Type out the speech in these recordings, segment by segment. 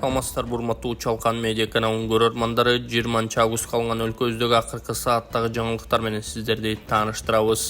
саламатсыздар, урматтуу Чалкан медиа каналынын көрөрмандары. 20 августка алынган өлкөбүздөгү акыркы сааттагы жаңылыктар менен сиздерди тааныштырабыз.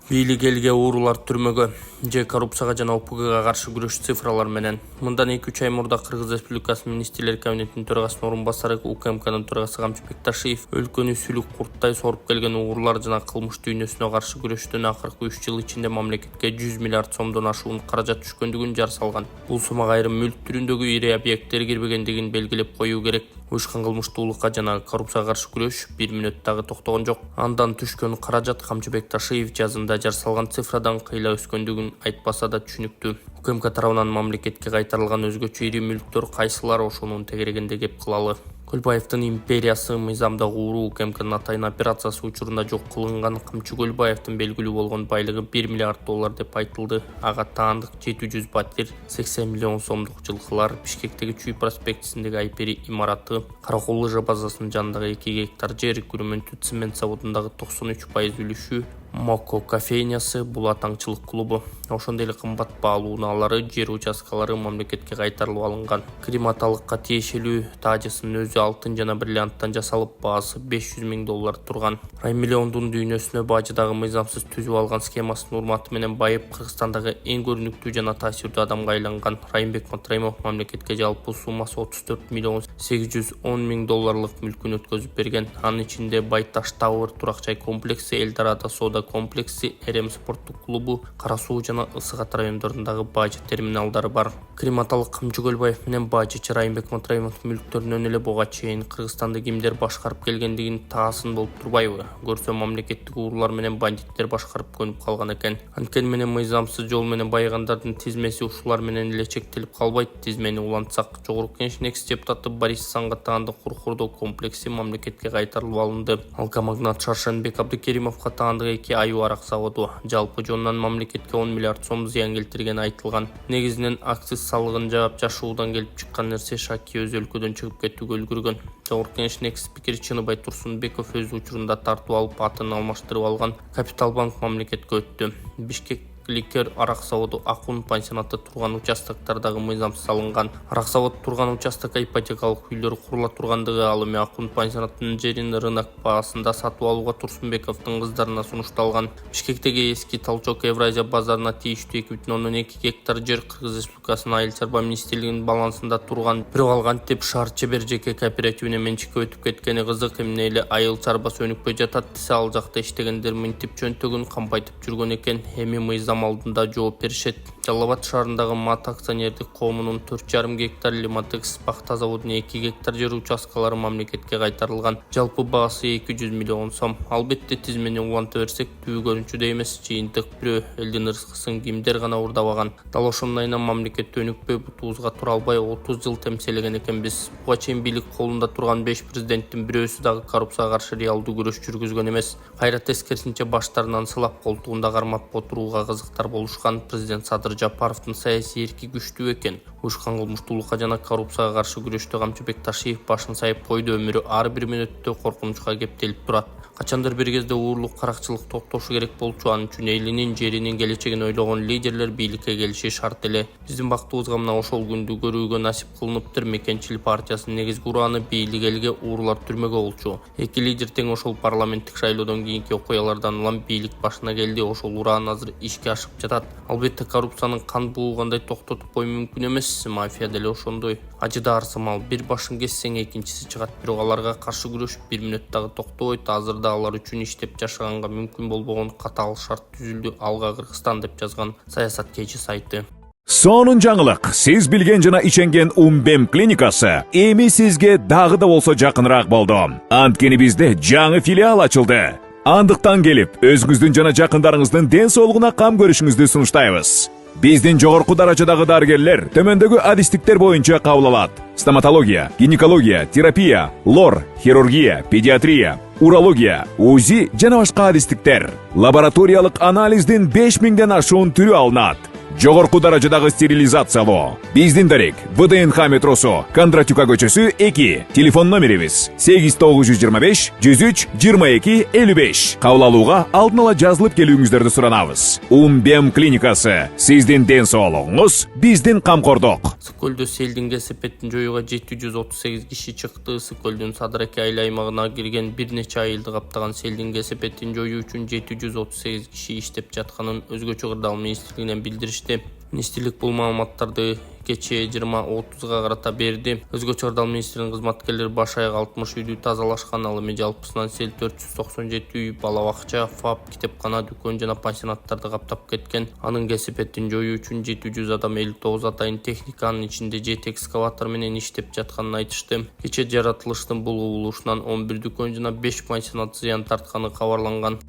Бийлик элге уурулар түрмөгө же коррупцияга жана ОПГга каршы күрөш цифралар менен. Мындан 2-3 ай мурда Кыргыз Республикасынын министрлер кабинетинин төрагасынын орун басары УКМКнын төрагасы Камчыбек Ташиев өлкөнү сүлүк курттай соруп келген угурлар жана кылмыш дүйнөсүнө каршы күрөштөн акыркы 3 жыл ичинде мамлекетке 100 миллиард сомдон ашуун каражат түшкөндүгүн жар салган. Бул сумага айрым мүлк түрүндөгү ири объекттер кирбегендигин белгилеп коюу керек. Уюшкан кылмыштуулукка жана коррупцияга каршы күрөш 1 мүнөттөгү токтогон жок. Андан түшкөн каражат Камчыбек Ташиев жазында жар салган цифрадан кыйла өскөндүгүн айтпаса да түшүнүктүү. УКМК тарабынан мамлекетке кайтарылган өзгөчө ири мүлктөр кайсылар ошонун тегерегинде кеп кылалы. Көлбаевдин империясы мыйзамдагы ууруу УКМКнын атайын операциясы учурунда жок кылынган. Камчы Көлбаевдин белгилүү болгон байлыгы 1 миллиард доллар деп айтылды. Ага таандык 700 батир, 80 миллион сомдук жылкылар, Бишкектеги Чүй проспектисиндеги Айпери имараты, Каракол базасынын жанындагы 2 гектар жер, Күрөмөнтү цемент заводундагы 93% үлүшү, Моко кофейнясы, Булат аңчылык клубу, ошондой эле кымбат баалуу унаалары, жер участкалары мамлекетке кайтарылып алынган. Крематалыкка тиешелүү таажысынын өзү алтын жана бриллианттан жасалып, баасы 500 000 доллар турган. Райым миллиондун дүйнөсүнө бажыдагы мыйзамсыз түзүп алган схемасынын урматы менен байып, Кыргызстандагы эң көрүнүктүү жана таасирдүү адамга айланган. Райымбек Матраимов мамлекетке жалпы суммасы 34 миллион 810 000 долларлык мүлкүн өткөзүп берген. Анын ичинде Байташ Тауэр турак жай комплекси, Эльдорадо соода комплекси, РМ спорттук клубу, Кара Суу жана Ысык Ат райондорундагы бажы терминалдары бар. Крематалык Камчы Көлбаев менен бажычы Райымбек Матраимовдун мүлктөрүнөн эле буга чейин Кыргызстанды кимдер башкарып келгендигин таасын болуп турбайбы? Көрсө мамлекеттик уруулар менен бандиттер башкарып көнүп калган экен. Анткени менен мыйзамсыз жол менен байыгандардын тизмеси ушулар менен эле чектелип калбайт. Тизмени улантсак, Жогорку Кеңештин экс-депутаты Борис Саңгатаандын Куркурдоо комплекси мамлекетке кайтарылып алынды. Алкомагнат Шаршенбек Абдыкеримовго таандык 2 аюу арак заводу жалпы жонунан мамлекетке 10 миллиард сом зыян келтиргени айтылган. Негизинен акциз салыгын жаап жашуудан келип чыккан нерсе Шаки өз өлкөдөн чыгып кетүүгө үлгүргөн. Жогорку Кеңештин экс-спикери Чыныбай Турсунбеков өз учурунда тартып алып, атын алмаштырып алган Капитал банк мамлекетке өттү. Бишкек ликер арак заводу Акун пансионаты турган участоктардагы мыйзамсыз алынган. Арак завод турган участокко ипотекалык үйлөр курула тургандыгы, ал эми Акун пансионатынын жерин рынок баасында сатып алууга Турсунбековдун кыздарына сунушталган. Бишкектеги эски Толчок Евразия базарына тийиштүү 2,2 гектар жер Кыргыз Республикасынын Айыл чарба министрлигинин балансында турган. Бирок ал кантип Шаар Чебер жеке кооперативине менчикке өтүп кеткени кызык. Эмне эле айыл чарбасы өнүкпөй жатат десе, ал жакта иштегендер мынтип чөнтөгүн кампайтып жүргөн экен. Эми мыйзам алдында жооп беришет. Жалал Абад шаарындагы МАТ акционердик коомунун 4,5 гектар, Лиматекс пахта заводунун 2 гектар жер участкалары мамлекетке кайтарылган. Жалпы баасы 200 миллион сом. Албетте тизмени уланта берсек, түбү көрүнчүдөй эмес. Жыйынтык бирөө элдин ырыскысын кимдер гана урдабаган. Дал ошонун айынан мамлекетте өнүкпөй, бутубузга тура албай 30 жыл темселеген экенбиз. Буга чейин бийлик колунда турган 5 президенттин бирөөсү дагы коррупцияга каршы реалдуу күрөш жүргүзгөн эмес. Кайра тескерисинче баштарынан сылап, колтугунда кармап отурууга кызыктар болушкан. Президент Садыр Жапаровдун саясий эрки күчтүү экен. Уюшкан кылмыштуулукка жана коррупцияга каршы күрөштө Камчыбек Ташиев башын сайып койду. Өмүрү ар бир мүнөттө коркунучка кептелип турат. Качандыр бир кезде уурлук каракчылык токтошу керек болчу. Анын үчүн элинин, жеринин келечегин ойлогон лидерлер бийликке келиши шарт эле. Биздин бактыбызга мына ошол күндү көрүүгө насип кылыныптыр. Мекенчил партиясынын негизги урааны бийлик элге уурулар түрмөгө болчу. Эки лидер тең ошол парламенттик шайлоодон кийинки окуялардан улам бийлик башына келди. Ошол ураан азыр ишке ашып жатат. Албетте коррупциянын кан буугандай токтотуп кою мүмкүн эмес. Мафия деле ошондой. Ажыда арсымал, бир башын кессең экинчиси чыгат. Бирок аларга каршы күрөш 1 мүнөт дагы токтобойт. Азырда алар үчүн иштеп жашаганга мүмкүн болбогон катаал шарт түзүлдү. Алга Кыргызстан деп жазган Саясаткечи сайты. Сонун жаңылык. Сиз билген жана иченген Умбем клиникасы эми сизге дагы да болсо жакыныраак болду. Анткени бизде жаңы филиал ачылды. Андыктан келип, өзүңүздүн жана жакындарыңыздын ден соолугуна кам көрүшүңүздү сунуштайбыз. Биздин жогорку даражадагы дарыгерлер төмөндөгү адистиктер боюнча кабыл алат. Стоматология, гинекология, терапия, лор, хирургия, педиатрия, урология, УЗИ жана башка адистиктер. Лабораториялык анализдин 5000ден ашуун түрү алынат. жогорку даражадагы стерилизациялоо. Биздин дарек ВДНХ метросу, Кондратюка көчөсү 2. Телефон номерибиз 8925 103 22 55. Кабыл алууга алдын ала жазылып келүүңүздөрдү суранабыз. Умбем клиникасы, сиздин ден соолугуңуз, биздин камкордук. Ысык-Көлдө селдин кесепетин жоюуга 738 киши чыкты. Ысык-Көлдүн Садыраке айыл аймагына кирген бир нече айылды каптаган селдин кесепетин жоюу үчүн 738 киши иштеп жатканын өзгөчө кырдаал министрлигинен билдиришти. Министрлик бул маалыматтарды кечээ 20:30 карата берди. Өзгөчө кырдаал министринин кызматкерлери баш аяк 60 үйдү тазалашкан. Ал эми жалпысынан сел 497 үй, бала бакча, ФАП, китепкана, дүкөн жана пансионаттарды каптап кеткен. Анын кесепетин жоюу үчүн 700 адам 59 атайын техниканын ичинде 7 экскаватор менен иштеп жатканын айтышты. Кечээ жаратылыштын бул кубулушунан 11 дүкөн жана 5 пансионат зыян тартканы кабарланган.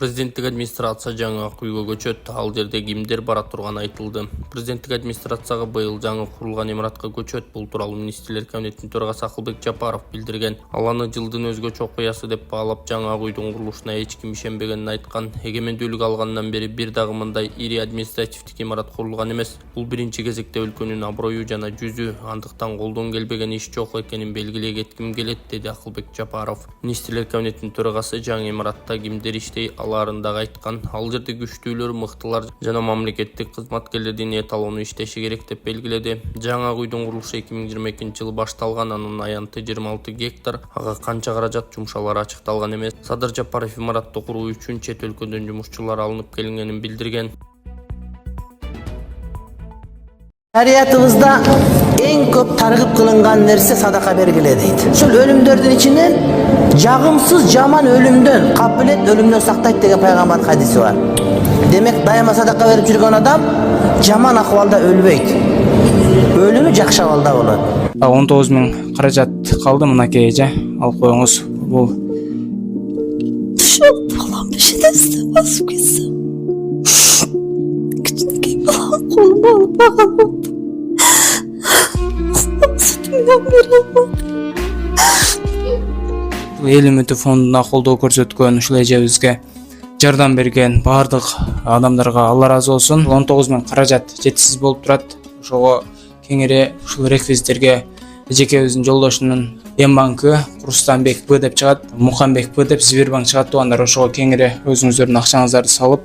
Президенттик администрация жаңы ак үйгө көчөт. Ал жерде кимдер бара турганы айтылды. Президенттик администрацияга быйыл жаңы курулган имаратка көчөт. Бул тууралуу министрлер кабинетинин төрагасы Акылбек Жапаров билдирген. Ал аны жылдын өзгөчө окуясы деп баалап, жаңы ак үйдүн курулушуна эч ким ишенбегенин айткан. Эгемендүүлүк алгандан бери бир дагы мындай ири административдик имарат курулган эмес. Бул биринчи кезекте өлкөнүн аброю жана жүзү, андыктан колдон келбеген иш жок экенин белгилей кетким келет, деди Акылбек Жапаров. Министрлер кабинетинин төрагасы жаңы имаратта кимдер иштей аларындагы айткан. Ал жерде күчтүүлөр, мыктылар жана мамлекеттик кызматкерлердин эталону иштеши керек деп белгиледи. Жаңы үйдүн курулушу 2022-жылы башталган, анын аянты 26 гектар. Ага канча каражат жумшалары ачыкталган эмес. Садыр Жапаров имаратты куруу үчүн чет өлкөдөн жумушчулар алынып келингенин билдирген. Шариятыбызда эң көп таргып кылынган нерсе садака бергиле дейт. Ушул өлүмдөрдүн ичинен жагымсыз жаман өлүмдөн, капилет өлүмдөн сактайт деген пайгамбар хадиси бар. Демек дайыма садака берип жүргөн адам жаман акыбалда өлбөйт. Өлүмү жакшы абалда болот. 19 000 каражат калды, мынакей эже, алып коюңуз. Бул балам бешедесте басып кетсем. Кичинекей балам колума алып баган болду. Сүтүмдөн бере алмадым. Эл үмүтү фондуна колдоо көрсөткөн, ушул эжебизге жардам берген баардык адамдарга Алла ыраазы болсун. 19 000 каражат жетишсиз болуп турат. Ошого кеңири ушул реквизиттерге эжекебиздин жолдошунун Эмбанкы Курстанбек Б деп чыгат, Мукамбек Б деп Сбербанк чыгат. Туугандар, ошого кеңири өзүңүздөрдүн акчаңыздарды салып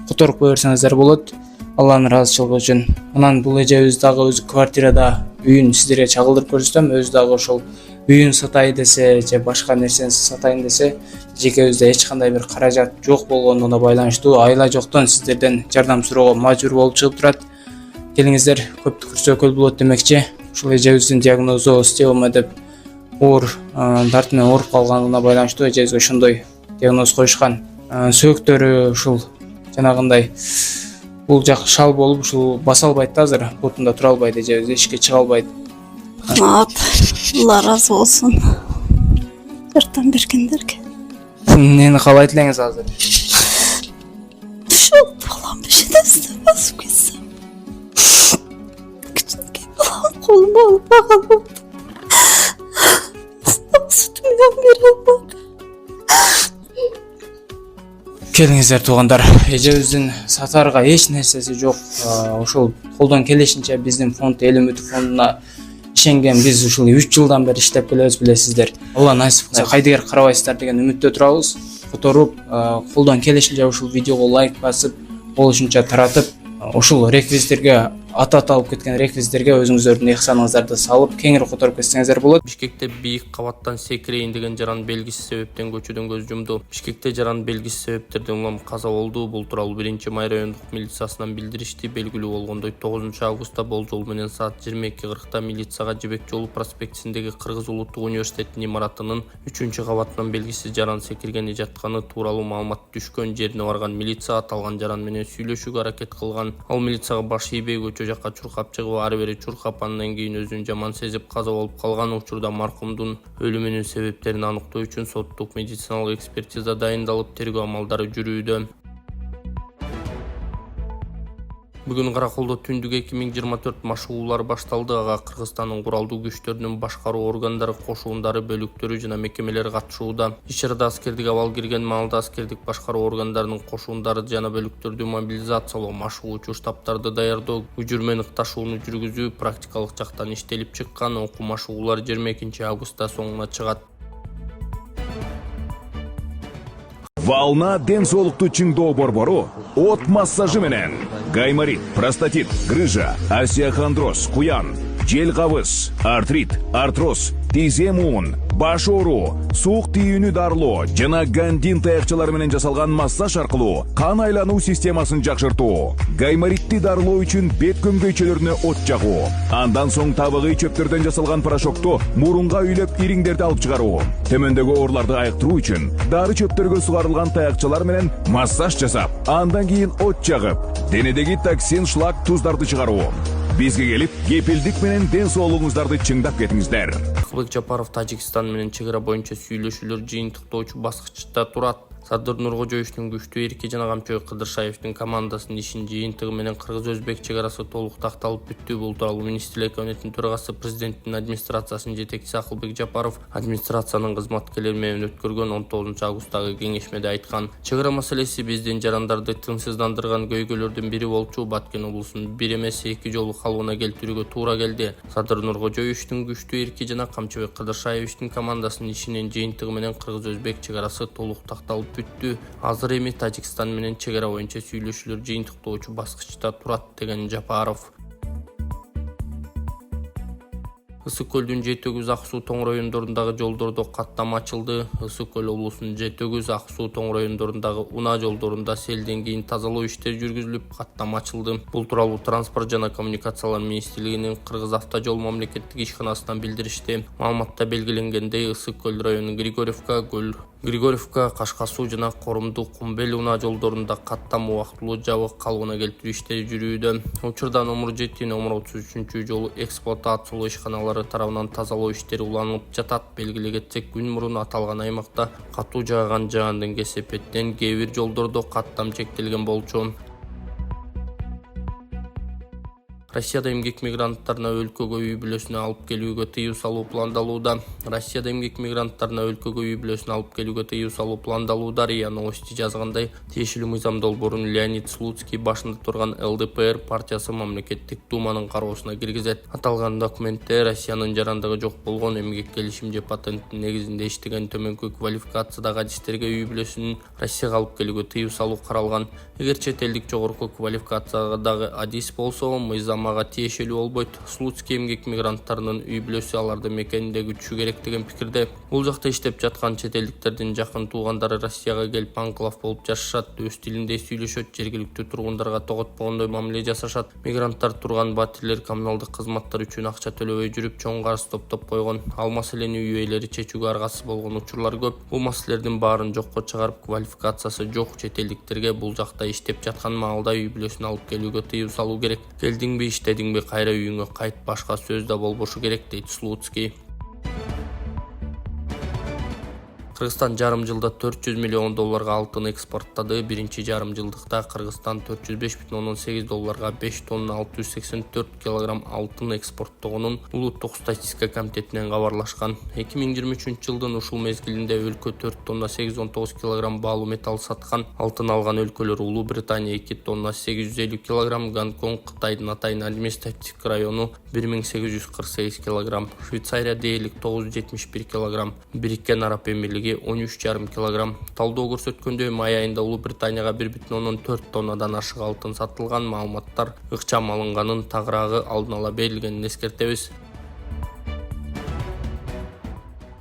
которуп кое берсеңиздер болот. Алланын ыраазычылыгы үчүн. Анан бул эжебиз дагы өзү квартирада үйүн сиздерге чагылдырып көрсөтөм. Өзү дагы ошол үйүн сатай десе же башка нерсени сатайын десе, эжекебизде эч кандай бир каражат жок болгондугуна байланыштуу айла жоктон сиздерден жардам суроого мажбур болуп чыгып турат. Келиңиздер, көп күрсөкөл болот демекчи. Ушул эжебиздин диагнозу стеома деп оор дарт менен ооруп калганына байланыштуу эжебизге ошондой диагноз коюшкан. Сөөктөрү ушул жанагындай бул жак шал болуп ушул баса албайт да, азыр бутунда тура албайт, эжебиз эшикке чыга албайт. Алла ыраазы болсун. Жардам бергендерге. Эмнени каалайт элеңиз азыр? Ушул балам бешедесте басып кетсем. Кичинекей балам колума алып баган болду. Сүтүмдөн бере алмадым. Келиңиздер туугандар, эжебиздин сатарга эч нерсеси жок. Ушул колдон келишинче биздин фонд Эл үмүтү фондуна ишенген. Биз ушул 3 жылдан бери иштеп келебиз, билесиздер. Алла насип кылса кайдыгер карабайсыздар деген үмүттө турабыз. Которуп, колдон келишинче ушул видеого лайк басып, болушунча таратып, ушул реквизиттерге алып кеткен реквизиттерге өзүңүздөрдүн ыхсаныңыздарды салып, кеңири которуп кетсеңиздер болот. Бишкекте бийик кабаттан секирейин деген жаран белгисиз себептен көчөдөн көз жумду. Бишкекте жаран белгисиз себептерден улам каза болду. Бул тууралуу 1-Май райондук милициясынан билдиришти. Белгилүү болгондой 9 августта болжол менен саат 22:40 милицияга Жибек жолу проспектисиндеги Кыргыз Улуттук университетинин имаратынын 3-кабатынан белгисиз жаран секиргени жатканы тууралуу маалымат түшкөн. Жерине барган милиция аталган жаран менен сүйлөшүүгө аракет кылган. Ал милицияга баш ийбей көчө жакка чуркап чыгып, ары бери чуркап, андан кийин өзүн жаман сезип каза болуп калган. Учурда маркумдун өлүмүнүн себептерин аныктоо үчүн соттук медициналык экспертиза дайындалып, тергөө амалдары жүрүүдө. Бүгүн Караколдо түндүк 2024 машыгуулар башталды. Ага Кыргызстандын куралдуу күчтөрүнүн башкаруу органдары, кошуундары, бөлүктөрү жана мекемелери катышууда. Иш-чарада аскердик абал кирген маалда аскердик башкаруу органдарынын кошуундары жана бөлүктөрдү мобилизациялоо, машыгуучу штабтарды даярдоо, үжүрмөн ыкташууну жүргүзүү практикалык жактан иштелип чыккан. Окуу машыгуулар 22 августта соңуна чыгат. Волна ден соолукту чыңдоо борбору от массажы менен гайморит, простатит, грыжа, остеохондроз, куян, жел кабыз, артрит, артроз, тизем уун, баш ооруу, суук тийүүнү дарылоо жана гандин таякчалары менен жасалган массаж аркылуу кан айлануу системасын жакшыртуу, гайморитти дарылоо үчүн бет көмгөйчөлөрүнө от жагуу, андан соң табыгый чөптөрдөн жасалган порошокту мурунга үйлөп ириңдерди алып чыгаруу, төмөндөгү ооруларды айыктыруу үчүн дары чөптөргө сугарылган таякчалар менен массаж жасап, андан кийин от жагып, денедеги токсин, шлак, туздарды чыгаруу. Бизге келип, кепилдик менен ден соолугуңуздарды чыңдап кетиңиздер. Акылбек Жапаров Тажикстан менен чек ара боюнча сүйлөшүүлөр жыйынтыктоочу баскычта турат. Садыр Нуркожоевичтин күчтүү эрки жана Камчыбек Кыдыршаевдин командасынын ишин жыйынтыгы менен Кыргыз-Өзбек чек арасы толук такталып бүттү. Бул тууралуу Министрлер Кабинетинин төрагасы, президенттин администрациясынын жетекчиси Акылбек Жапаров администрациянын кызматкерлери менен өткөргөн 19 августтагы кеңешмеде айткан. Чек ара маселеси биздин жарандарды тынчсыздандырган көйгөйлөрдүн бири болчу. Баткен облусунун бир эмес 2 жолу калыбына келтирүүгө туура келди. Садыр Нуркожоевичтин күчтүү эрки жана Камчыбек Кыдыршаевичтин командасынын ишинин жыйынтыгы менен Кыргыз-Өзбек чек арасы толук такталып бүттү. Азыр эми Тажикстан менен чек ара боюнча сүйлөшүүлөр жыйынтыктоочу баскычта турат, деген Жапаров. Ысык көлдүн Жетөгүз, Ак суу тоң райондорундагы жолдордо каттама ачылды. Ысык көл облусунун Жетөгүз, Ак суу тоң райондорундагы унаа жолдорунда селден кийин тазалоо иштери жүргүзүлүп, каттама ачылды. Бул тууралуу Транспорт жана коммуникациялар министрлигинин Кыргыз автожол мамлекеттик ишканасынан билдиришти. Маалыматта белгиленгендей, Ысык көл районунун Григорьевка, Кашкасуу жана Корумду, Кумбел унаа жолдорунда каттама убактылуу жабык калыбына келтирүү иштери жүрүүдө. Учурда номер 7, номер 33 жолу эксплуатациялоо ишканалары тарабынан тазалоо иштери уланып жатат. Белгилей кетсек, күн мурун аталган аймакта катуу жааган жаандын кесепетинен кээ бир жолдордо каттам чектелген болчу. Россияда эмгек мигранттарына өлкөгө үй бүлөсүнө алып келүүгө тыюу салуу пландалууда. Россияда эмгек мигранттарына өлкөгө үй бүлөсүнө алып келүүгө тыюу салуу пландалууда. РИА Новости жазгандай, тиешелүү мыйзам долбоорун Леонид Слуцкий башында турган ЛДПР партиясы мамлекеттик думанын кароосуна киргизет. Аталган документте Россиянын жарандыгы жок болгон, эмгек келишим же патенттин негизинде иштеген төмөнкү квалификациядагы адистерге үй бүлөсүнүн Россияга алып келүүгө тыюу салуу каралган. Эгер чет элдик жогорку квалификациядагы адис болсо, мыйзам ага тиешелүү болбойт. Слуцкий эмгек мигранттарынын үй бүлөсү аларды мекенинде күтүшү керек деген пикирде. Бул жакта иштеп жаткан чет элдиктердин жакын туугандары Россияга келип анклав болуп жашашат, өз тилинде сүйлөшөт, жергиликтүү тургундарга тоготпогондой мамиле жасашат. Мигранттар турган батирлер коммуналдык кызматтар үчүн акча төлөбөй жүрүп, чоң карыз топтоп койгон. Ал маселени үй ээлери чечүүгө аргасыз болгон учурлар көп. Бул маселелердин баарын жокко чыгарып, квалификациясы жок чет элдиктерге бул жакта иштеп жаткан маалда үй бүлөсүн алып келүүгө тыюу салуу керек. Келдиңби, иштедиңби, кайра үйүңө кайт, башка сөз да болбошу керек, дейт Слуцкий. Кыргызстан жарым жылда 400 миллион долларга алтын экспорттады. Биринчи жарым жылдыкта Кыргызстан 405,8 долларга 5 тонна 684 килограмм алтын экспорттогонун Улуттук статистика комитетинен кабарлашкан. 2023 жылдын ушул мезгилинде өлкө 4 тонна 819 килограмм баалуу металл саткан. Алтын алган өлкөлөр Улуу Британия 2 тонна 850 килограмм, Гонконг, Кытайдын Атайын административдик району 1848 килограмм, Швейцария дээрлик 971 килограмм, Бириккен Араб Эмирлиги 13,5 килограмм. Талдоо көрсөткөндөй, май айында Улуу Британияга 1,4 тоннадан ашык алтын сатылган. Маалыматтар ыкчам алынганын тагыраагы алдын ала берилгенин эскертебиз.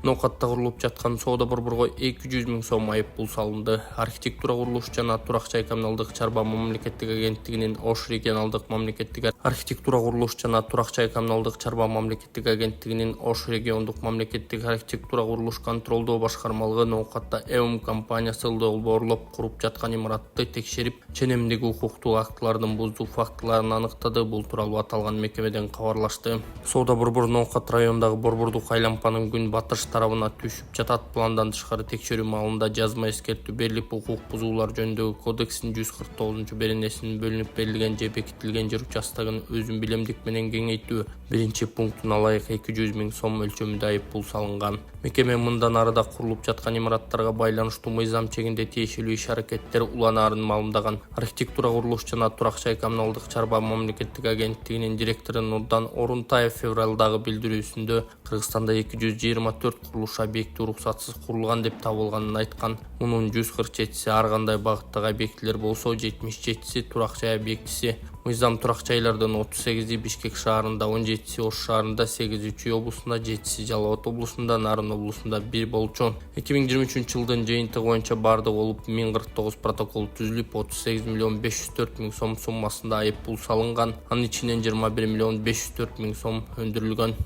Ноокатта курулуп жаткан соода борборго 200 000 сом айыппул салынды. Архитектура, курулуш жана турак жай коммуналдык чарба мамлекеттик агенттигинин Ош регионалдык мамлекеттик архитектура, курулуш жана турак жай коммуналдык чарба мамлекеттик агенттигинин Ош региондук мамлекеттик архитектура, курулуш контролдоо башкармалыгы Ноокатта ЭОМ компаниясы долбоорлоп куруп жаткан имаратты текшерип, ченемдеги укуктук актылардын бузуу фактыларын аныктады. Бул тууралуу аталган мекемеден кабарлашты. Соода борбору Ноокат районундагы Борбордук айлампанын күн батыш тарабына түшүп жатат. Пландан тышкары текшерүү маалында жазма эскертүү берилип, укук бузуулар жөнүндөгү кодекстин 149-беренесинин бөлүнүп берилген же бекитилген жер участогун өзүн билемдик менен кеңейтүү биринчи пунктуна ылайык 200 000 сом өлчөмүндө айып пул салынган. Мекеме мындан арыда курулуп жаткан имараттарга байланыштуу мыйзам чегинде тиешелүү иш-аракеттер уланаарын маалымдаган. Архитектура, курулуш жана турак жай коммуналдык чарба мамлекеттик агенттигинин директору Нурдан Орунтаев февралдагы билдирүүсүндө Кыргызстанда 224 курулуш объекти уруксатсыз курулган деп табылганын айткан. Мунун 147-си ар кандай багыттагы объектилер болсо, 77-си турак жай объектиси. Мыйзам турак жайлардын 38-и Бишкек шаарында, 17-си Ош шаарында, 8-и Чүй облусунда, 7-си Жалал Абад облусунда, Нарын облусунда 1 болчу. 2023-жылдын жыйынтыгы боюнча бардыгы болуп 1049 протокол түзүлүп, 38 504 000 сом суммасында айып пул салынган. Анын ичинен 21 504 000 сом өндүрүлгөн.